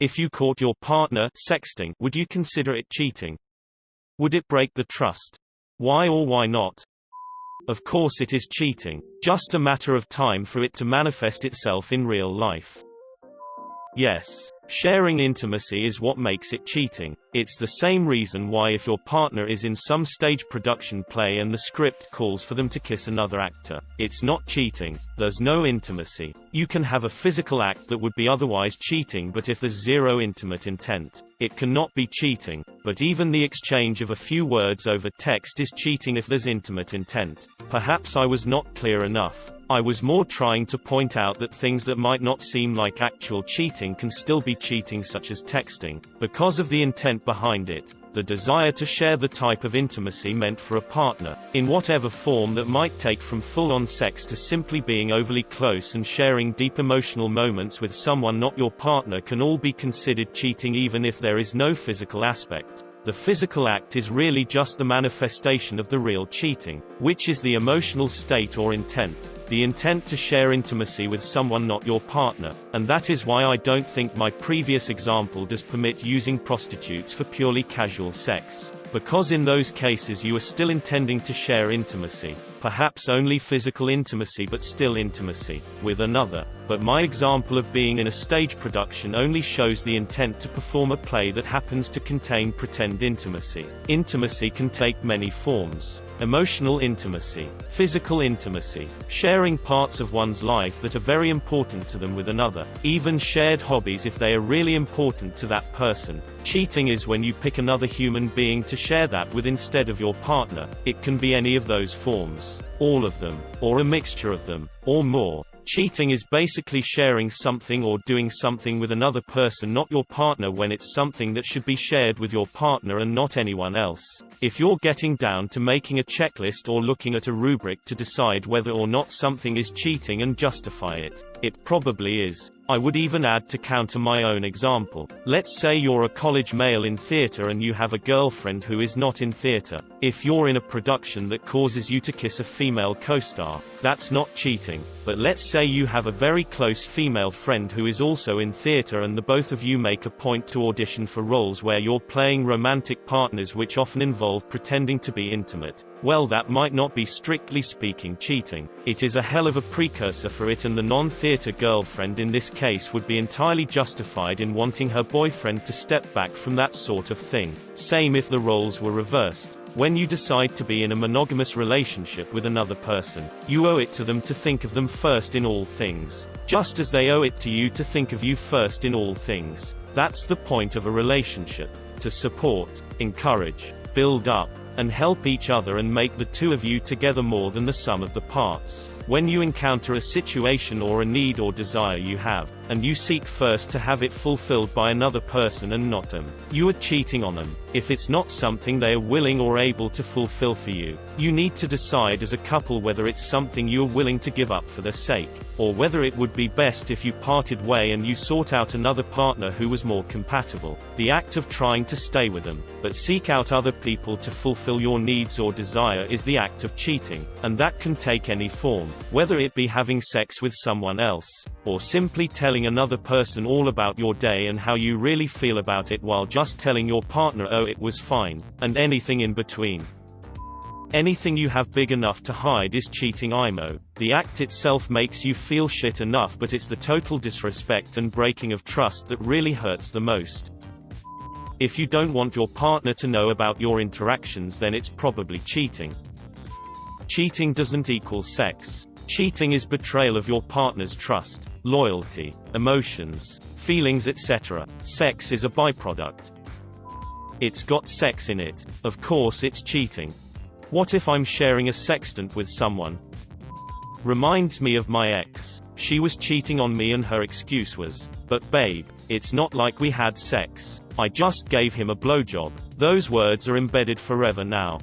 If you caught your partner sexting, would you consider it cheating? Would it break the trust? Why or why not? Of course it is cheating. Just a matter of time for it to manifest itself in real life. Yes, sharing intimacy is what makes it cheating. It's the same reason why if your partner is in some stage production play and the script calls for them to kiss another actor, it's not cheating. There's no intimacy. You can have a physical act that would be otherwise cheating, but if there's zero intimate intent, it cannot be cheating. But even the exchange of a few words over text is cheating if there's intimate intent. Perhaps I was not clear enough. I was more trying to point out that things that might not seem like actual cheating can still be cheating, such as texting, because of the intent behind it, the desire to share the type of intimacy meant for a partner, in whatever form that might take from full-on sex to simply being overly close and sharing deep emotional moments with someone not your partner, can all be considered cheating even if there is no physical aspect. The physical act is really just the manifestation of the real cheating, which is the emotional state or intent. The intent to share intimacy with someone not your partner, and that is why I don't think my previous example does permit using prostitutes for purely casual sex. Because in those cases you are still intending to share intimacy, perhaps only physical intimacy but still intimacy, with another. But my example of being in a stage production only shows the intent to perform a play that happens to contain pretend intimacy. Intimacy can take many forms. Emotional intimacy, physical intimacy, sharing parts of one's life that are very important to them with another, even shared hobbies if they are really important to that person. Cheating is when you pick another human being to share that with instead of your partner. It can be any of those forms, all of them, or a mixture of them, or more. Cheating is basically sharing something or doing something with another person not your partner when it's something that should be shared with your partner and not anyone else. If you're getting down to making a checklist or looking at a rubric to decide whether or not something is cheating and justify it, it probably is. I would even add to counter my own example. Let's say you're a college male in theater and you have a girlfriend who is not in theater. If you're in a production that causes you to kiss a female co-star, that's not cheating. But let's say you have a very close female friend who is also in theater and the both of you make a point to audition for roles where you're playing romantic partners which often involve pretending to be intimate. Well, that might not be strictly speaking cheating. It is a hell of a precursor for it, and the non-theater girlfriend in this case would be entirely justified in wanting her boyfriend to step back from that sort of thing. Same if the roles were reversed. When you decide to be in a monogamous relationship with another person, you owe it to them to think of them first in all things, just as they owe it to you to think of you first in all things. That's the point of a relationship: to support, encourage, build up, and help each other and make the two of you together more than the sum of the parts. When you encounter a situation or a need or desire you have, and you seek first to have it fulfilled by another person and not them, you are cheating on them. If it's not something they are willing or able to fulfill for you, you need to decide as a couple whether it's something you are willing to give up for their sake, or whether it would be best if you parted way and you sought out another partner who was more compatible. The act of trying to stay with them, but seek out other people to fulfill your needs or desire, is the act of cheating, and that can take any form, whether it be having sex with someone else, or simply telling another person all about your day and how you really feel about it while just telling your partner oh it was fine, and anything in between. Anything you have big enough to hide is cheating, IMO. The act itself makes you feel shit enough, but it's the total disrespect and breaking of trust that really hurts the most. If you don't want your partner to know about your interactions, then it's probably cheating. Cheating doesn't equal sex. Cheating is betrayal of your partner's trust, loyalty, emotions, feelings, etc. Sex is a byproduct. It's got sex in it. Of course it's cheating. What if I'm sharing a sextant with someone? Reminds me of my ex. She was cheating on me and her excuse was, "But babe, it's not like we had sex. I just gave him a blowjob." Those words are embedded forever now.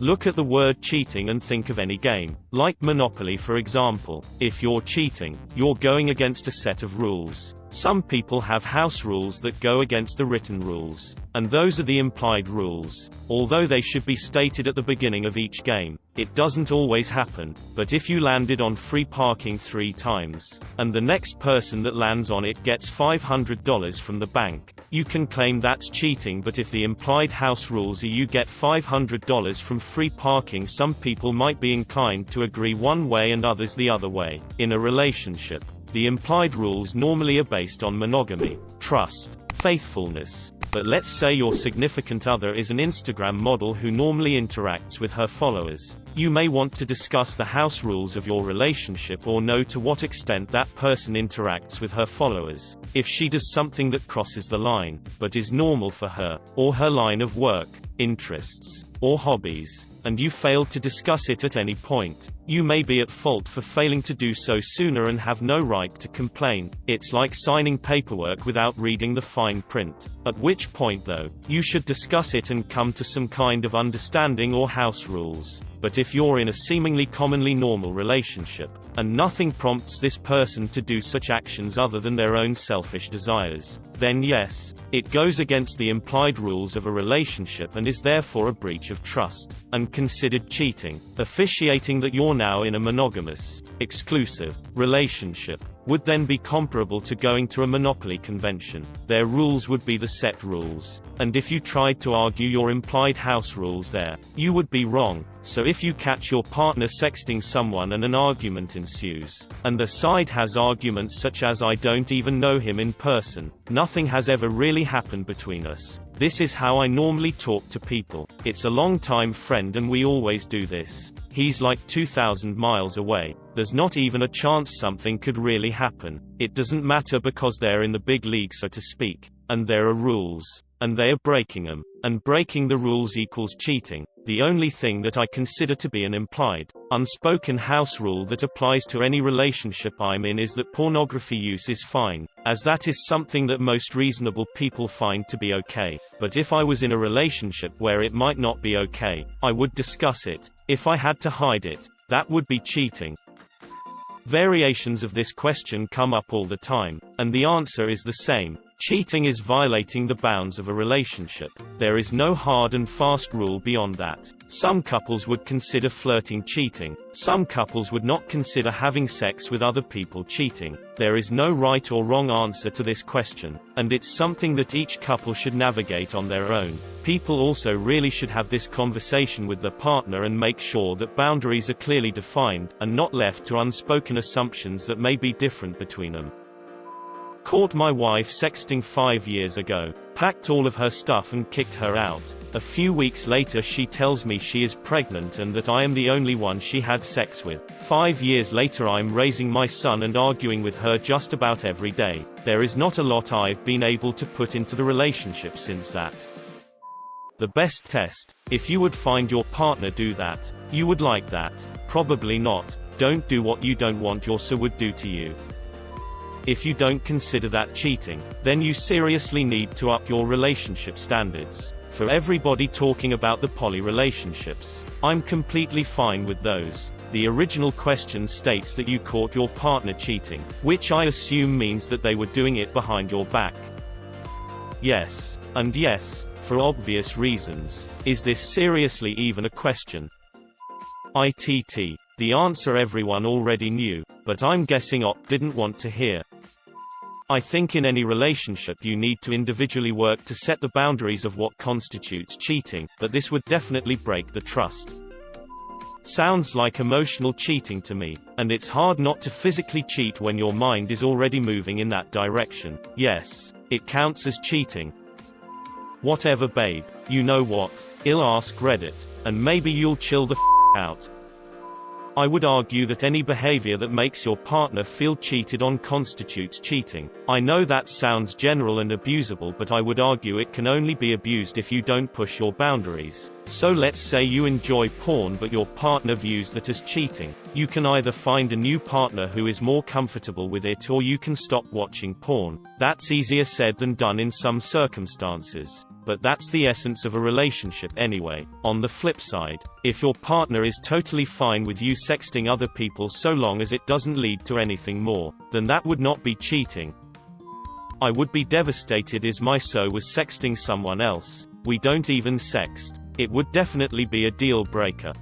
Look at the word cheating and think of any game, like Monopoly for example. If you're cheating, you're going against a set of rules. Some people have house rules that go against the written rules, and those are the implied rules. Although they should be stated at the beginning of each game, it doesn't always happen, but if you landed on free parking 3 times, and the next person that lands on it gets $500 from the bank, you can claim that's cheating. But if the implied house rules are you get $500 from free parking, some people might be inclined to agree one way and others the other way. In a relationship, the implied rules normally are based on monogamy, trust, faithfulness. But let's say your significant other is an Instagram model who normally interacts with her followers. You may want to discuss the house rules of your relationship or know to what extent that person interacts with her followers. If she does something that crosses the line, but is normal for her, or her line of work, interests, or hobbies, and you failed to discuss it at any point, you may be at fault for failing to do so sooner and have no right to complain. It's like signing paperwork without reading the fine print. At which point though, you should discuss it and come to some kind of understanding or house rules. But if you're in a seemingly commonly normal relationship, and nothing prompts this person to do such actions other than their own selfish desires, then yes, it goes against the implied rules of a relationship and is therefore a breach of trust, and considered cheating. Officiating that you're now in a monogamous, exclusive relationship would then be comparable to going to a monopoly convention. Their rules would be the set rules, and if you tried to argue your implied house rules there, you would be wrong. So if you catch your partner sexting someone and an argument ensues, and the side has arguments such as "I don't even know him in person, nothing has ever really happened between us, this is how I normally talk to people, it's a long-time friend and we always do this, he's like 2,000 miles away, there's not even a chance something could really happen, it doesn't matter because they're in the big league so to speak, and there are rules, and they are breaking them, and breaking the rules equals cheating." The only thing that I consider to be an implied, unspoken house rule that applies to any relationship I'm in is that pornography use is fine, as that is something that most reasonable people find to be okay. But if I was in a relationship where it might not be okay, I would discuss it. If I had to hide it, that would be cheating. Variations of this question come up all the time, and the answer is the same. Cheating is violating the bounds of a relationship. There is no hard and fast rule beyond that. Some couples would consider flirting cheating. Some couples would not consider having sex with other people cheating. There is no right or wrong answer to this question, and it's something that each couple should navigate on their own. People also really should have this conversation with their partner and make sure that boundaries are clearly defined, and not left to unspoken assumptions that may be different between them. Caught my wife sexting 5 years ago. Packed all of her stuff and kicked her out. A few weeks later she tells me she is pregnant and that I am the only one she had sex with. 5 years later I'm raising my son and arguing with her just about every day. There is not a lot I've been able to put into the relationship since that. The best test. If you would find your partner do that, you would like that. Probably not. Don't do what you don't want your spouse would do to you. If you don't consider that cheating, then you seriously need to up your relationship standards. For everybody talking about the poly relationships, I'm completely fine with those. The original question states that you caught your partner cheating, which I assume means that they were doing it behind your back. Yes. And yes, for obvious reasons. Is this seriously even a question? ITT. The answer everyone already knew, but I'm guessing Op didn't want to hear. I think in any relationship you need to individually work to set the boundaries of what constitutes cheating, but this would definitely break the trust. Sounds like emotional cheating to me, and it's hard not to physically cheat when your mind is already moving in that direction. Yes, it counts as cheating. Whatever babe, you know what? I'll ask Reddit, and maybe you'll chill the out. I would argue that any behavior that makes your partner feel cheated on constitutes cheating. I know that sounds general and abusable, but I would argue it can only be abused if you don't push your boundaries. So let's say you enjoy porn but your partner views that as cheating. You can either find a new partner who is more comfortable with it, or you can stop watching porn. That's easier said than done in some circumstances, but that's the essence of a relationship anyway. On the flip side, if your partner is totally fine with you sexting other people so long as it doesn't lead to anything more, then that would not be cheating. I would be devastated is my so was sexting someone else. We don't even sext. It would definitely be a deal breaker.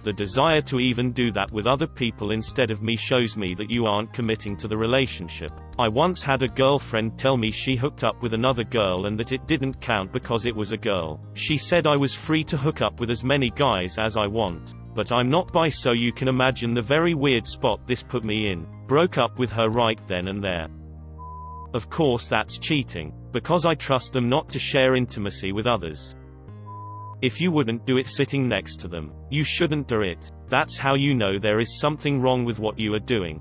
The desire to even do that with other people instead of me shows me that you aren't committing to the relationship. I once had a girlfriend tell me she hooked up with another girl and that it didn't count because it was a girl. She said I was free to hook up with as many guys as I want. But I'm not bi, so you can imagine the very weird spot this put me in. Broke up with her right then and there. Of course that's cheating, because I trust them not to share intimacy with others. If you wouldn't do it sitting next to them, you shouldn't do it. That's how you know there is something wrong with what you are doing.